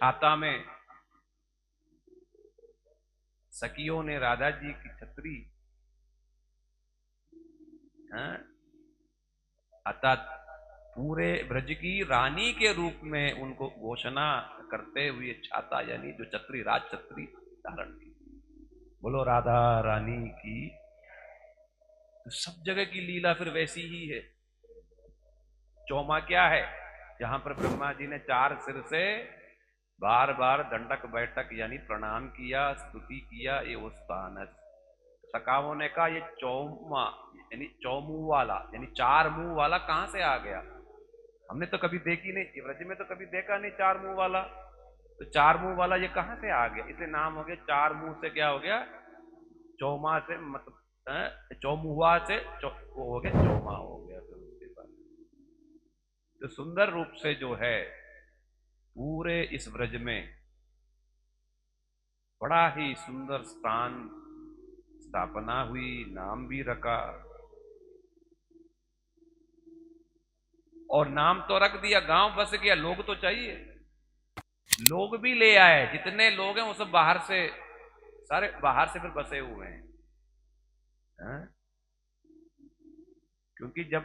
छाता में सखियों ने राधा जी की छतरी, अर्थात पूरे ब्रज की रानी के रूप में उनको घोषणा करते हुए छाता यानी जो छतरी, राज छतरी धारण की। बोलो राधा रानी की। तो सब जगह की लीला फिर वैसी ही है। चौमा क्या है? जहां पर ब्रह्मा जी ने 4 सिर से बार बार दंडक बैठक यानी प्रणाम किया, स्तुति किया, ये वो स्थान है। सखाओं ने कहा ये चौमा यानी चौमुंह वाला यानी 4 मुंह वाला कहां से आ गया? हमने तो कभी देखी नहीं, व्रज में तो कभी देखा नहीं 4 मुंह वाला। तो 4 मुंह वाला ये कहां से आ गया? इसे नाम हो गया 4 मुंह से क्या हो गया? चौमा से मतलब चौमुआ से वो हो गया चौमा हो गया। फिर उसके बाद तो सुंदर रूप से जो है पूरे इस व्रज में बड़ा ही सुंदर स्थान स्थापना हुई, नाम भी रखा। और नाम तो रख दिया, गांव बस गया, लोग तो चाहिए। लोग भी ले आए, जितने लोग हैं वो सब बाहर से, सारे बाहर से फिर बसे हुए हैं। हैं? क्योंकि जब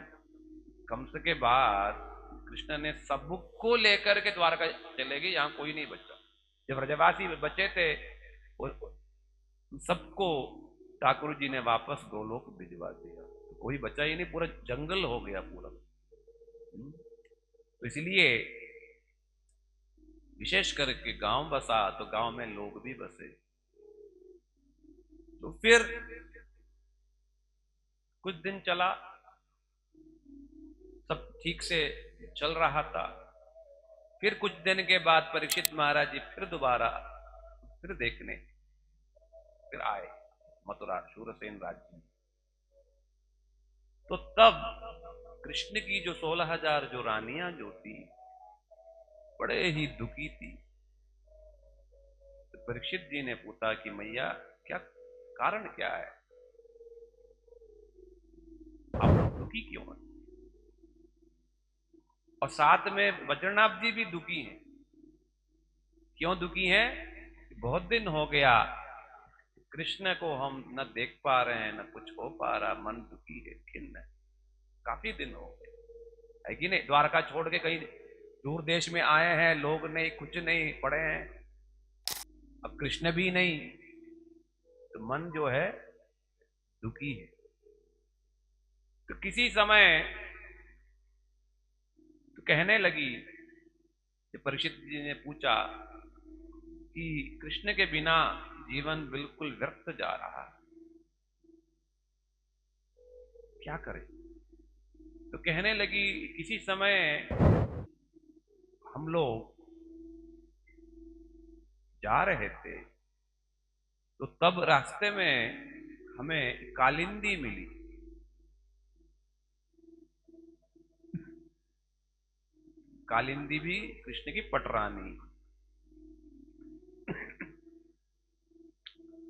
कंस के बाद कृष्ण ने सबको लेकर के द्वारका चले गए, यहां कोई नहीं बचा। जब ब्रजवासी बचे थे सबको ठाकुर जी ने वापस गोलोक भिजवा दिया, तो कोई बचा ही नहीं, पूरा जंगल हो गया पूरा। तो इसलिए विशेष करके गांव बसा तो गांव में लोग भी बसे। तो फिर कुछ दिन चला, सब ठीक से चल रहा था। फिर कुछ दिन के बाद परीक्षित महाराज जी फिर दोबारा फिर देखने फिर आए मथुरा शूरसेन राज्य में। तो तब कृष्ण की जो 16,000 जो रानियां जो थी बड़े ही दुखी थी। तो परीक्षित जी ने पूछा कि मैया क्या कारण क्या है, आप लोग दुखी क्यों हैं? और साथ में वज्रनाभ जी भी दुखी हैं। क्यों दुखी हैं? बहुत दिन हो गया कृष्ण को हम न देख पा रहे हैं, न कुछ हो पा रहा, मन दुखी है, खिन्न है। काफी दिन हो गए, है कि नहीं? द्वारका छोड़ के कहीं दूर देश में आए हैं, लोग नहीं, कुछ नहीं, पड़े हैं, अब कृष्ण भी नहीं, तो मन जो है दुखी है। तो किसी समय तो कहने लगी, परीक्षित जी ने पूछा कि कृष्ण के बिना जीवन बिल्कुल व्यर्थ जा रहा है, क्या करें? तो कहने लगी किसी समय हम लोग जा रहे थे तो तब रास्ते में हमें कालिंदी मिली। कालिंदी भी कृष्ण की पटरानी।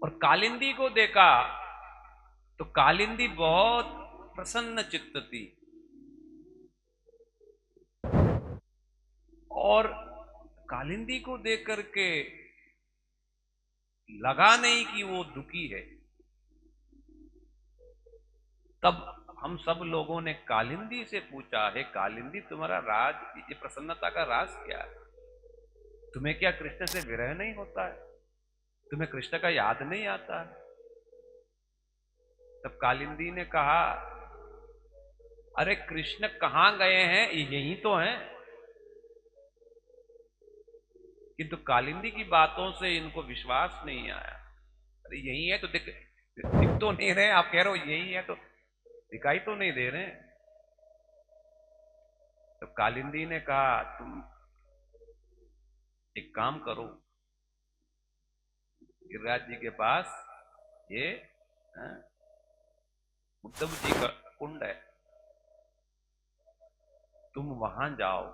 और कालिंदी को देखा तो कालिंदी बहुत प्रसन्न चित्त थी और कालिंदी को देख करके लगा नहीं कि वो दुखी है। तब हम सब लोगों ने कालिंदी से पूछा, है कालिंदी तुम्हारा राज, ये प्रसन्नता का राज क्या है? तुम्हें क्या कृष्ण से विरह नहीं होता है? तुम्हें कृष्ण का याद नहीं आता है? तब कालिंदी ने कहा, अरे कृष्ण कहां गए हैं, यही तो हैं। किंतु कालिंदी की बातों से इनको विश्वास नहीं आया। अरे यही है तो दिख तो नहीं रहे, आप कह रहे हो यही है तो दिखाई तो नहीं दे रहे। तो कालिंदी ने कहा, तुम एक काम करो, गिरिराज जी के पास ये हाँ, उद्धव जी का कुंड है, तुम वहां जाओ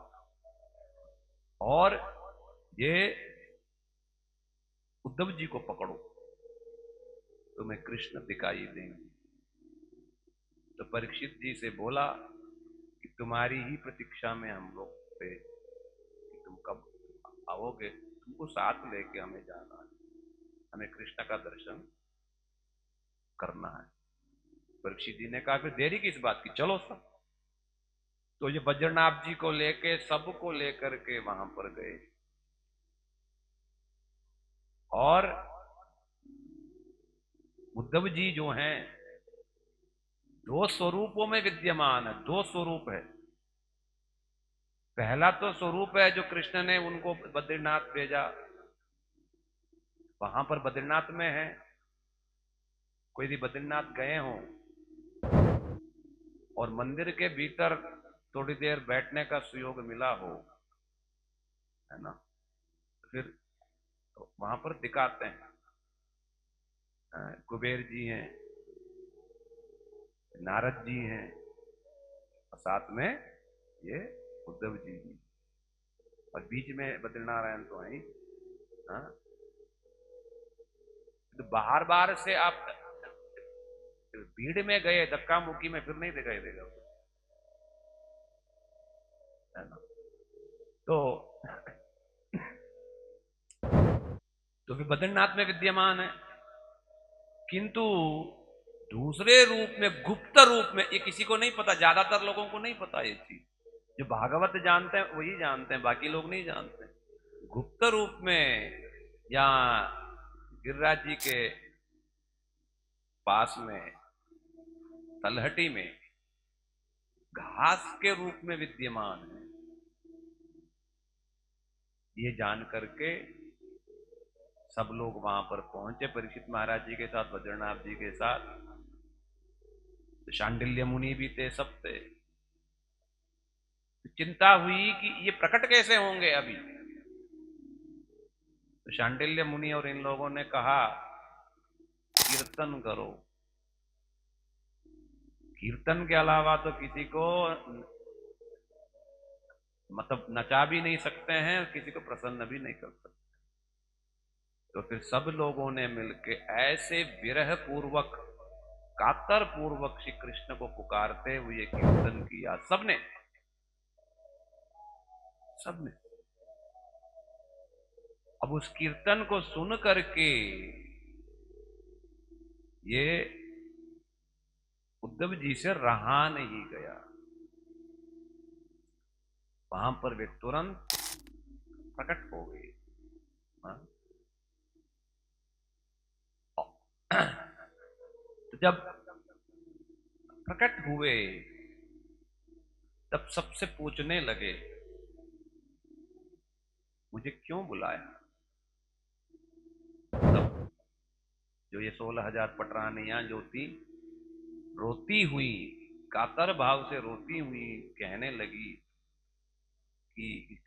और ये उद्धव जी को पकड़ो, तुम्हें कृष्ण दिखाई देंगे। तो परीक्षित जी से बोला कि तुम्हारी ही प्रतीक्षा में हम लोग थे कि तुम कब आओगे। तुमको साथ लेके हमें जाना है, हमें कृष्ण का दर्शन करना है। परीक्षित जी ने कहा फिर देरी किस बात की, चलो सब। तो ये बद्रीनाथ जी को लेके, सबको लेकर के वहां पर गए और उद्धव जी जो हैं दो स्वरूपों में विद्यमान है, दो स्वरूप है। पहला तो स्वरूप है जो कृष्ण ने उनको बद्रीनाथ भेजा, वहां पर बद्रीनाथ में है। कोई भी बद्रीनाथ गए हो और मंदिर के भीतर थोड़ी देर बैठने का सुयोग मिला हो, है ना, फिर तो वहां पर दिखाते हैं कुबेर जी हैं, नारद जी हैं और साथ में ये उद्धव जी भी, और बीच में बद्रीनारायण तो है ही। हाँ, तो बाहर बाहर से आप भीड़ में गए धक्का मुक्की में फिर नहीं दिखाई देगा, है ना। तो फिर बद्रीनाथ में विद्यमान है, किंतु दूसरे रूप में, गुप्त रूप में, ये किसी को नहीं पता, ज्यादातर लोगों को नहीं पता ये चीज। जो भागवत जानते हैं वही जानते हैं, बाकी लोग नहीं जानते। गुप्त रूप में या गिरिराज जी के पास में तलहटी में घास के रूप में विद्यमान है, ये जान करके सब लोग वहां पर पहुंचे परीक्षित महाराज जी के साथ, बद्रीनाथ जी के साथ। तो शांडिल्य मुनि भी थे, सब थे। तो चिंता हुई कि ये प्रकट कैसे होंगे अभी। तो शांडिल्य मुनि और इन लोगों ने कहा कीर्तन करो। कीर्तन के अलावा तो किसी को मतलब नचा भी नहीं सकते हैं और किसी को प्रसन्न भी नहीं कर सकते। तो फिर सब लोगों ने मिलकर ऐसे विरह पूर्वक, कातर पूर्वक श्री कृष्ण को पुकारते हुए कीर्तन किया, सबने सबने। अब उस कीर्तन को सुन करके ये उद्धव जी से रहा नहीं गया, वहां पर वे तुरंत प्रकट हो गए। हाँ? तो जब प्रकट हुए तब सबसे पूछने लगे मुझे क्यों बुलाया। तब जो ये 16,000 पटरानियां जो थी रोती हुई, कातर भाव से रोती हुई कहने लगी कि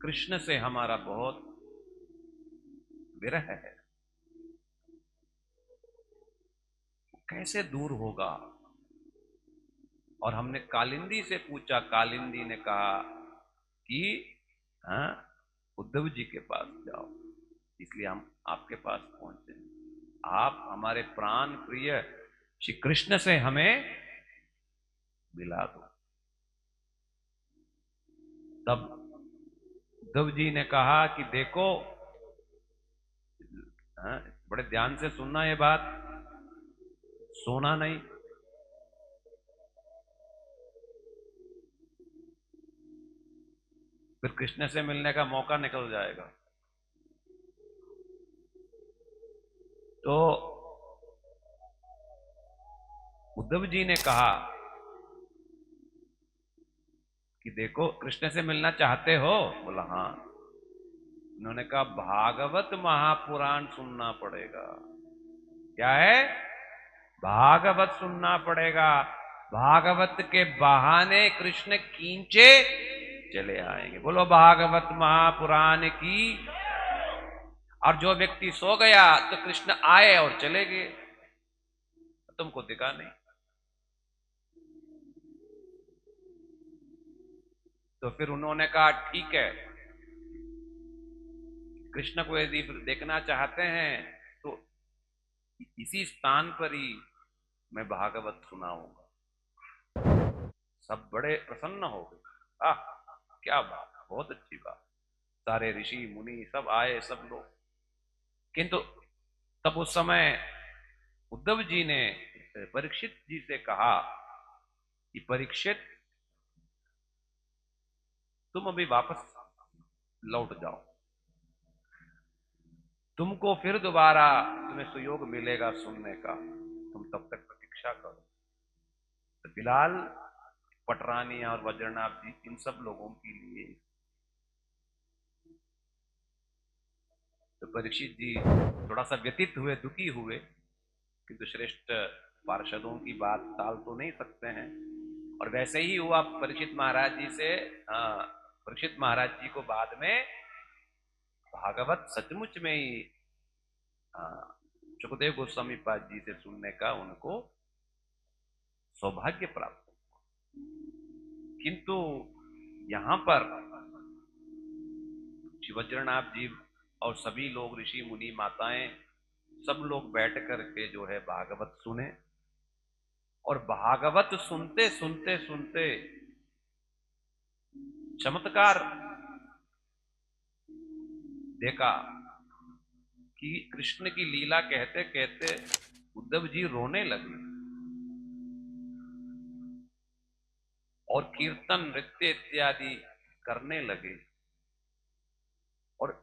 कृष्ण से हमारा बहुत विरह है, कैसे दूर होगा। और हमने कालिंदी से पूछा, कालिंदी ने कहा कि हाँ, उद्धव जी के पास जाओ, इसलिए हम आपके पास पहुंचे। आप हमारे प्राण प्रिय श्री कृष्ण से हमें मिला दो। तब उद्धव जी ने कहा कि देखो, हाँ, बड़े ध्यान से सुनना ये बात, सोना नहीं। फिर कृष्ण से मिलने का मौका निकल जाएगा। तो उद्धव जी ने कहा कि देखो कृष्ण से मिलना चाहते हो, बोला हाँ। उन्होंने कहा भागवत महापुराण सुनना पड़ेगा। क्या है? भागवत सुनना पड़ेगा। भागवत के बहाने कृष्ण कींचे चले आएंगे। बोलो भागवत महापुराण की। और जो व्यक्ति सो गया तो कृष्ण आए और चले गए, तुमको दिखा नहीं। तो फिर उन्होंने कहा ठीक है, कृष्ण को यदि देखना चाहते हैं तो इसी स्थान पर ही मैं भागवत सुनाऊंगा। सब बड़े प्रसन्न हो गए। आह, क्या बात, बहुत अच्छी बात। सारे ऋषि मुनि सब आए, सब लोग। किंतु तब उस समय उद्धव जी ने परीक्षित जी से कहा कि परीक्षित, तुम अभी वापस लौट जाओ, तुमको फिर दोबारा तुम्हें सुयोग मिलेगा सुनने का, तुम तब तक प्रतीक्षा करो। तो फिलहाल पटरानी और वज्रनाभ जी इन सब लोगों के लिए, तो परीक्षित जी थोड़ा सा व्यतीत हुए, दुखी हुए, किंतु श्रेष्ठ पार्षदों की बात टाल तो नहीं सकते हैं। और वैसे ही हुआ परीक्षित महाराज जी से। परीक्षित महाराज जी को बाद में भागवत सचमुच में ही सुखदेव गोस्वामी पाद जी से सुनने का उनको सौभाग्य प्राप्त हुआ। किंतु यहां पर वज्रनाभ जी और सभी लोग, ऋषि मुनि माताएं, सब लोग बैठ करके जो है भागवत सुने। और भागवत सुनते सुनते सुनते चमत्कार देखा कि कृष्ण की लीला कहते कहते उद्धव जी रोने लगे और कीर्तन नृत्य इत्यादि करने लगे। और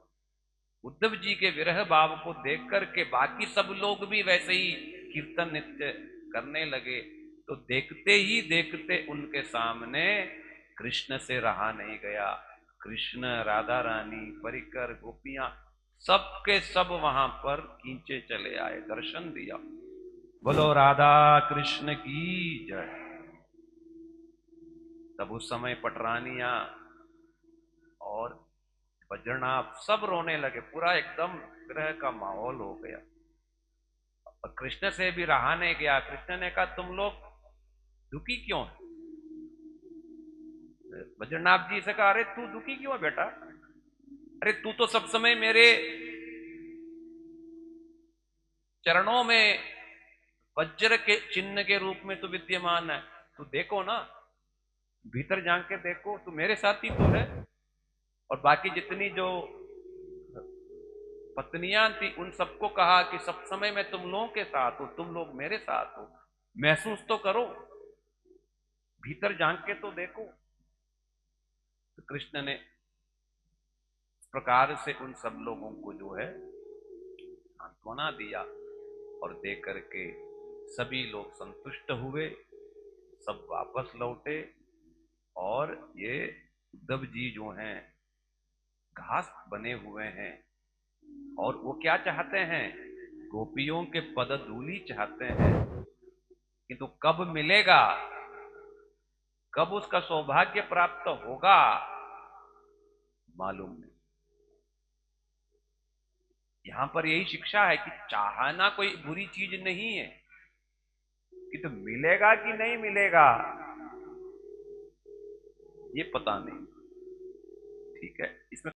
उद्धव जी के विरह भाव को देख करके बाकी सब लोग भी वैसे ही कीर्तन नृत्य करने लगे। तो देखते ही देखते उनके सामने कृष्ण से रहा नहीं गया। कृष्ण, राधा रानी, परिकर, गोपियां, सबके सब वहां पर खींचे चले आए, दर्शन दिया। बोलो राधा कृष्ण की जय। तब उस समय पटरानिया और वज्रनाभ सब रोने लगे, पूरा एकदम विरह का माहौल हो गया। और कृष्ण से भी रहा नहीं गया। कृष्ण ने कहा, तुम लोग दुखी क्यों है? वज्रनाभ जी से कहा, अरे तू दुखी क्यों है बेटा? अरे तू तो सब समय मेरे चरणों में वज्र के चिन्ह के रूप में तो विद्यमान है। तू देखो ना, भीतर झांक के देखो, तू मेरे साथ ही तो है। और बाकी जितनी जो पत्नियां थी उन सबको कहा कि सब समय मैं तुम लोगों के साथ हूं, तुम लोग मेरे साथ हो, महसूस तो करो, भीतर झांक के तो देखो। तो कृष्ण ने इस प्रकार से उन सब लोगों को जो है सांत्वना दिया और दे करके सभी लोग संतुष्ट हुए, सब वापस लौटे। और ये उद्धव जी जो हैं घास बने हुए हैं, और वो क्या चाहते हैं? गोपियों के पद धूलि चाहते हैं। किंतु कब मिलेगा, कब उसका सौभाग्य प्राप्त होगा, मालूम नहीं। यहां पर यही शिक्षा है कि चाहना कोई बुरी चीज नहीं है, कि तो मिलेगा कि नहीं मिलेगा ये पता नहीं। ठीक है, इसमें